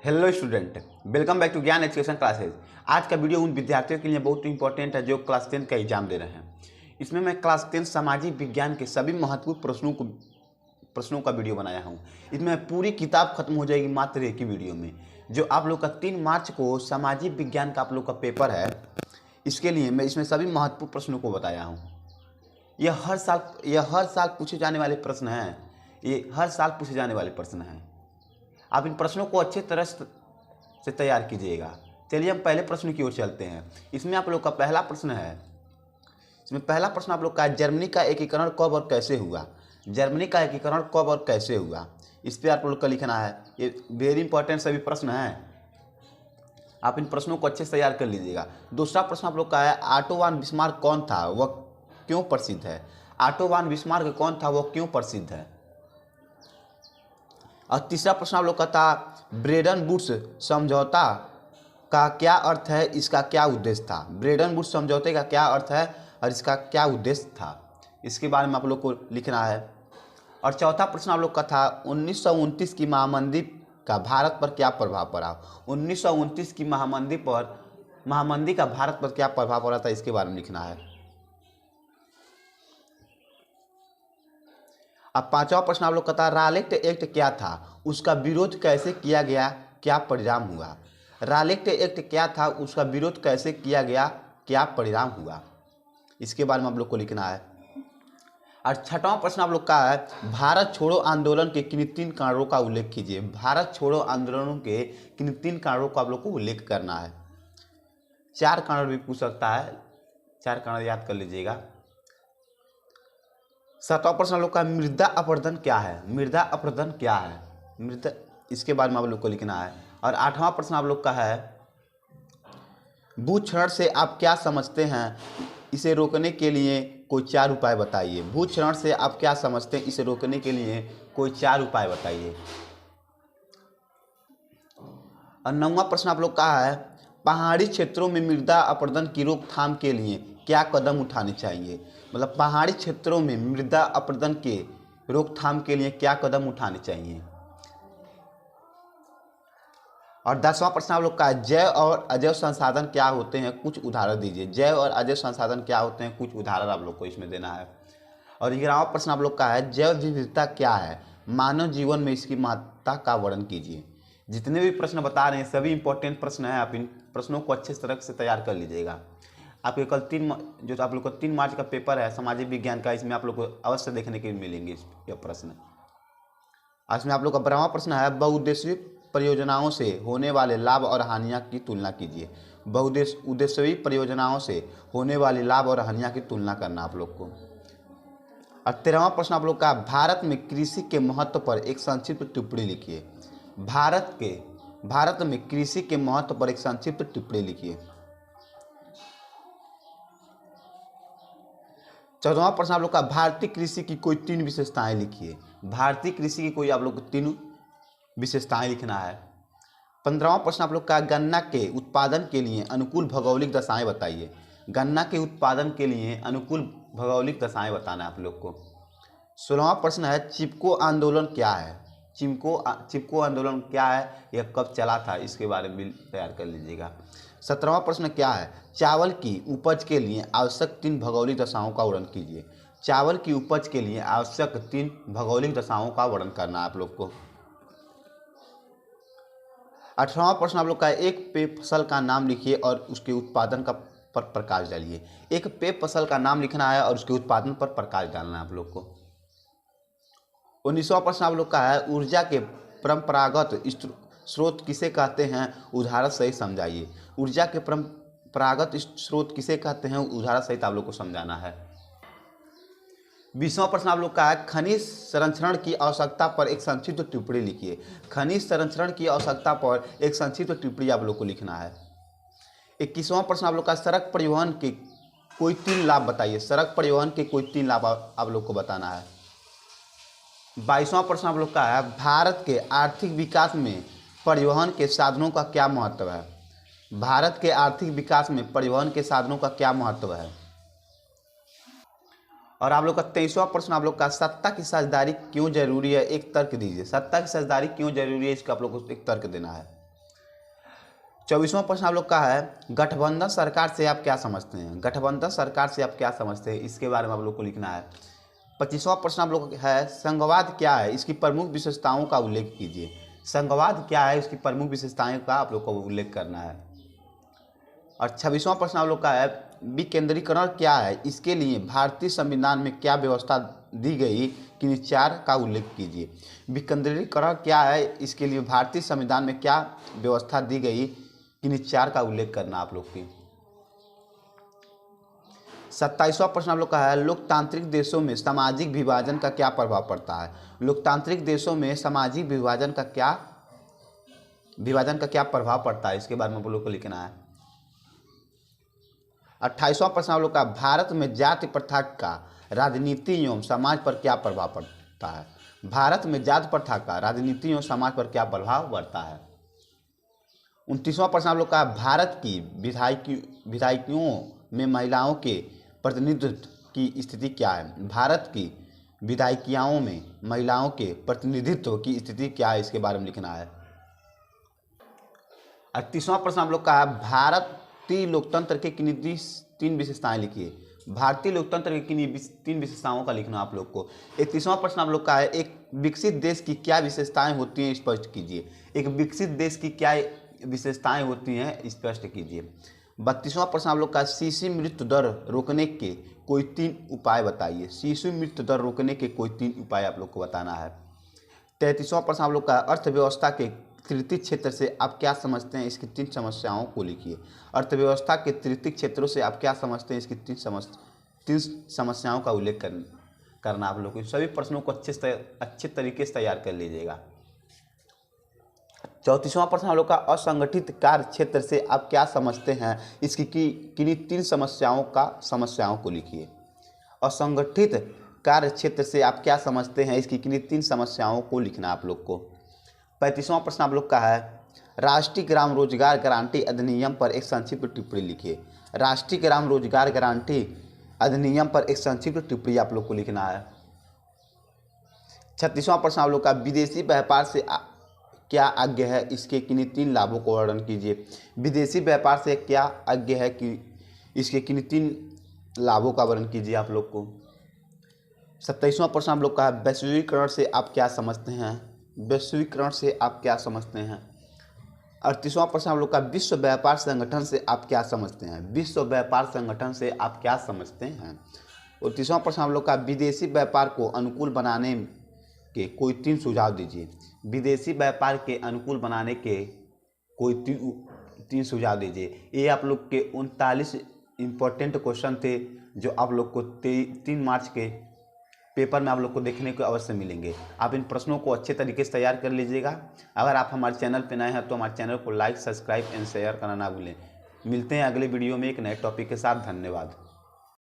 Hello student, welcome back to Gyan education classes. आज का video उन विद्यार्थियों के लिए बहुत इंपॉर्टेंट है जो क्लास 10 का एग्जाम दे रहे हैं। इसमें मैं क्लास 10 सामाजिक विज्ञान के सभी महत्वपूर्ण प्रश्नों का वीडियो बनाया हूँ। इसमें पूरी किताब खत्म हो जाएगी मात्र एक ही वीडियो में। जो आप लोग का 3 मार्च को सामाजिक विज्ञान का आप लोग का पेपर है, इसके लिए मैं इसमें सभी महत्वपूर्ण प्रश्नों को बताया हूँ। यह हर साल पूछे जाने वाले प्रश्न हैं। ये हर साल पूछे जाने वाले प्रश्न हैं। आप इन प्रश्नों को अच्छे तरह से तैयार कीजिएगा। चलिए हम पहले प्रश्न की ओर चलते हैं। इसमें आप लोग का पहला प्रश्न है। इसमें पहला प्रश्न आप लोग का जर्मनी का एकीकरण कब और कैसे हुआ। जर्मनी का एकीकरण कब और कैसे हुआ, इस पर आप लोग का लिखना है। ये वेरी इंपॉर्टेंट सभी प्रश्न हैं। आप इन प्रश्नों को अच्छे से तैयार कर लीजिएगा। दूसरा प्रश्न आप लोग का है ऑटो वन बिस्मार्क कौन था, वह क्यों प्रसिद्ध है। ऑटो वन बिस्मार्क कौन था, वह क्यों प्रसिद्ध है। और तीसरा प्रश्न आप लोग का था ब्रेडन वुड्स समझौता का क्या अर्थ है, इसका क्या उद्देश्य था। ब्रेडन वुड्स समझौते का क्या अर्थ है और इसका क्या उद्देश्य था, इसके बारे में आप लोग को लिखना है। और चौथा प्रश्न आप लोग का था 1929 की महामंदी का भारत पर क्या प्रभाव पड़ा। 1929 की महामंदी का भारत पर क्या प्रभाव पड़ा था, इसके बारे में लिखना है। अब पांचवा प्रश्न आप लोग का था रालेक्ट एक्ट क्या था, उसका विरोध कैसे किया गया, क्या परिणाम हुआ। रालेक्ट एक्ट क्या था, उसका विरोध कैसे किया गया, क्या परिणाम हुआ, इसके बारे में आप लोग को लिखना है। और छठवां प्रश्न आप लोग का है भारत छोड़ो आंदोलन के किन 3 कारणों का उल्लेख कीजिए। भारत छोड़ो आंदोलनों के किन 3 कारणों का आप लोग को उल्लेख करना है। 4 कारण भी पूछ सकता है, 4 कारण याद कर लीजिएगा। 7वां प्रश्न आप लोग का मृदा अपरदन क्या है। मृदा अपरदन क्या है, इसके बारे में आप लोग को लिखना है। और 8वां प्रश्न आप लोग का है भूक्षरण से आप क्या समझते हैं, इसे रोकने के लिए कोई 4 उपाय बताइए। भूक्षरण से आप क्या समझते हैं, इसे रोकने के लिए कोई 4 उपाय बताइए। और 9वां प्रश्न आप लोग का है पहाड़ी क्षेत्रों में मृदा अपरदन की रोकथाम के लिए क्या कदम उठाने चाहिए। मतलब पहाड़ी क्षेत्रों में मृदा अपरदन के रोकथाम के लिए क्या कदम उठाने चाहिए। और 10वां प्रश्न आप लोग का जैव और अजैव संसाधन क्या होते हैं, कुछ उदाहरण दीजिए। जैव और अजैव संसाधन क्या होते हैं, कुछ उदाहरण आप लोग को इसमें देना है। और 11वां प्रश्न आप लोग का है जैव विविधता क्या है, मानव जीवन में इसकी महत्ता का वर्णन कीजिए। जितने भी प्रश्न बता रहे हैं सभी इंपॉर्टेंट प्रश्न हैं। आप इन प्रश्नों को अच्छे तरह से तैयार कर लीजिएगा। आपके कल जो आप लोग को 3 मार्च का पेपर है सामाजिक विज्ञान का, इसमें आप लोग को अवश्य देखने के मिलेंगे ये प्रश्न। इसमें आप लोग का 12वां प्रश्न है बहुउद्देशीय परियोजनाओं से होने वाले लाभ और हानियां की तुलना कीजिए। बहुउद्देशीय परियोजनाओं से होने वाले लाभ और हानियां की तुलना करना आप लोग को। और 13वां प्रश्न आप लोग का भारत में कृषि के महत्व पर एक संक्षिप्त टिप्पणी लिखिए। भारत में कृषि के महत्व पर एक संक्षिप्त टिप्पणी लिखिए। 14वां प्रश्न आप लोग का भारतीय कृषि की कोई 3 विशेषताएं लिखिए। भारतीय कृषि की कोई आप लोग को 3 विशेषताएं लिखना है। 15वां प्रश्न आप लोग का गन्ना के उत्पादन के लिए अनुकूल भौगोलिक दशाएं बताइए। गन्ना के उत्पादन के लिए अनुकूल भौगोलिक दशाएं बताना है आप लोग को। 16वां प्रश्न है चिपको आंदोलन क्या है। चिपको आंदोलन क्या है, यह कब चला था, इसके बारे में भी तैयार कर लीजिएगा। 17वां प्रश्न क्या है चावल की उपज के लिए आवश्यक 3 भौगोलिक दशाओं का वर्णन कीजिए। चावल की उपज के लिए आवश्यक 3 भौगोलिक दशाओं का वर्णन करना है आप लोग को। 18वां प्रश्न आप लोग का एक पेय फसल का नाम लिखिए और उसके उत्पादन का पर प्रकाश डालिए। एक पेय फसल का नाम लिखना है और उसके उत्पादन पर प्रकाश डालना है आप लोग को। 19वां प्रश्न आप लोग का है ऊर्जा के परंपरागत स्रोत किसे कहते हैं, उदाहरण सहित समझाइए। ऊर्जा के परंपरागत स्रोत किसे कहते हैं, उदाहरण सहित आप लोग को समझाना है। 20वां प्रश्न आप लोग का है खनिज संरक्षण की आवश्यकता पर एक संक्षिप्त टिप्पणी लिखिए। खनिज संरक्षण की आवश्यकता पर एक संक्षिप्त टिप्पणी आप लोग को लिखना है। 21वां प्रश्न आप लोग का सड़क परिवहन के कोई 3 लाभ बताइए। सड़क परिवहन के कोई 3 लाभ आप लोग को बताना है। 22वां प्रश्न आप लोग का है भारत के आर्थिक विकास में परिवहन के साधनों का क्या महत्व है। भारत के आर्थिक विकास में परिवहन के साधनों का क्या महत्व है। और आप लोग का 23वां प्रश्न आप लोग का सत्ता की साझेदारी क्यों जरूरी है, एक तर्क दीजिए। सत्ता की साझेदारी क्यों जरूरी है, इसका आप लोग को एक तर्क देना है। 24वां प्रश्न आप लोग का है, गठबंधन सरकार से आप क्या समझते हैं? गठबंधन सरकार से आप क्या समझते हैं, इसके बारे में आप लोग को लिखना है। 25वां प्रश्न आप लोग है, संघवाद क्या है, इसकी प्रमुख विशेषताओं का उल्लेख कीजिए। संघवाद क्या है, इसकी प्रमुख विशेषताओं का आप लोग को उल्लेख करना है। और 26वां प्रश्न आप लोग का है, विकेंद्रीकरण क्या है, इसके लिए भारतीय संविधान में क्या व्यवस्था दी गई, किन्हीं चार का उल्लेख कीजिए। विकेंद्रीकरण क्या है, इसके लिए भारतीय संविधान में क्या व्यवस्था दी गई, किन्हीं चार का उल्लेख करना आप लोग की। 27वां प्रश्न आप लोग का है, लोकतांत्रिक देशों में सामाजिक विभाजन का क्या प्रभाव पड़ता है? लोकतांत्रिक देशों में सामाजिक विभाजन का क्या प्रभाव पड़ता है, इसके बारे में आप लोग को लिखना है। 28वां प्रश्न आप लोग का, भारत में जाति प्रथा का राजनीति एवं समाज पर क्या प्रभाव पड़ता है? भारत में जाति प्रथा का राजनीति एवं समाज पर क्या प्रभाव पड़ता है? 29वां प्रश्न आप लोग का, भारत की विधायिकाओं में महिलाओं के प्रतिनिधित्व की स्थिति क्या है? भारत की विधायिकाओं में महिलाओं के प्रतिनिधित्व की स्थिति क्या है, इसके बारे में लिखना है। 38वां प्रश्न आप लोग का है, भारतीय लोकतंत्र के किन्हीं तीन विशेषताएं लिखिए। भारतीय लोकतंत्र की किन्हीं तीन विशेषताओं का लिखना आप लोग को। 31वां प्रश्न आप लोग का है, एक विकसित देश की क्या विशेषताएं होती हैं, स्पष्ट कीजिए। एक विकसित देश की क्या विशेषताएं होती हैं, स्पष्ट कीजिए। 32वां प्रश्न आप लोग का, शिशु मृत्यु दर रोकने के कोई तीन उपाय बताइए। शिशु मृत्यु दर रोकने के कोई तीन उपाय आप लोग को बताना है। 33वां प्रश्न आप लोग का, अर्थव्यवस्था के तृतीय क्षेत्र से आप क्या समझते हैं, इसकी तीन समस्याओं को लिखिए। अर्थव्यवस्था के तृतीय क्षेत्रों से आप क्या समझते हैं, इसकी तीन समस्याओं का उल्लेख करना आप लोग को। सभी प्रश्नों को अच्छे तरीके से तैयार कर लीजिएगा। 34वां प्रश्न हम लोग का, असंगठित कार्य क्षेत्र से आप क्या समझते हैं, इसकी किन्हीं तीन समस्याओं को लिखिए। असंगठित कार्य क्षेत्र से आप क्या समझते हैं, इसकी किन्हीं तीन समस्याओं को लिखना आप लोग को। 35वां प्रश्न आप लोग का है, राष्ट्रीय ग्राम रोजगार गारंटी अधिनियम पर एक संक्षिप्त टिप्पणी लिखिए। राष्ट्रीय ग्राम रोजगार गारंटी अधिनियम पर एक संक्षिप्त टिप्पणी आप लोग को लिखना है। 36वां प्रश्न आप लोग का, विदेशी व्यापार से क्या आज्ञा है, इसके किन्हीं तीन लाभों को वर्णन कीजिए। विदेशी व्यापार से क्या आज्ञा है कि इसके किन्हीं तीन लाभों का वर्णन कीजिए आप लोग को। 27वां प्रश्न आप लोग का, वैश्वीकरण से आप क्या समझते हैं। वैश्वीकरण से आप क्या समझते हैं। 38वां प्रश्न आप लोग का, विश्व व्यापार संगठन से आप क्या समझते हैं। विश्व व्यापार संगठन से आप क्या समझते हैं। 29वां प्रश्न आप लोग का, विदेशी व्यापार को अनुकूल बनाने के कोई तीन सुझाव दीजिए। विदेशी व्यापार के अनुकूल बनाने के कोई तीन सुझाव दीजिए। ये आप लोग के 39 इम्पोर्टेंट क्वेश्चन थे जो आप लोग को 3 मार्च के पेपर में आप लोग को देखने को अवश्य मिलेंगे। आप इन प्रश्नों को अच्छे तरीके से तैयार कर लीजिएगा। अगर आप हमारे चैनल पर नए हैं तो हमारे चैनल को लाइक, सब्सक्राइब एंड शेयर करना ना भूलें। मिलते हैं अगले वीडियो में एक नए टॉपिक के साथ। धन्यवाद।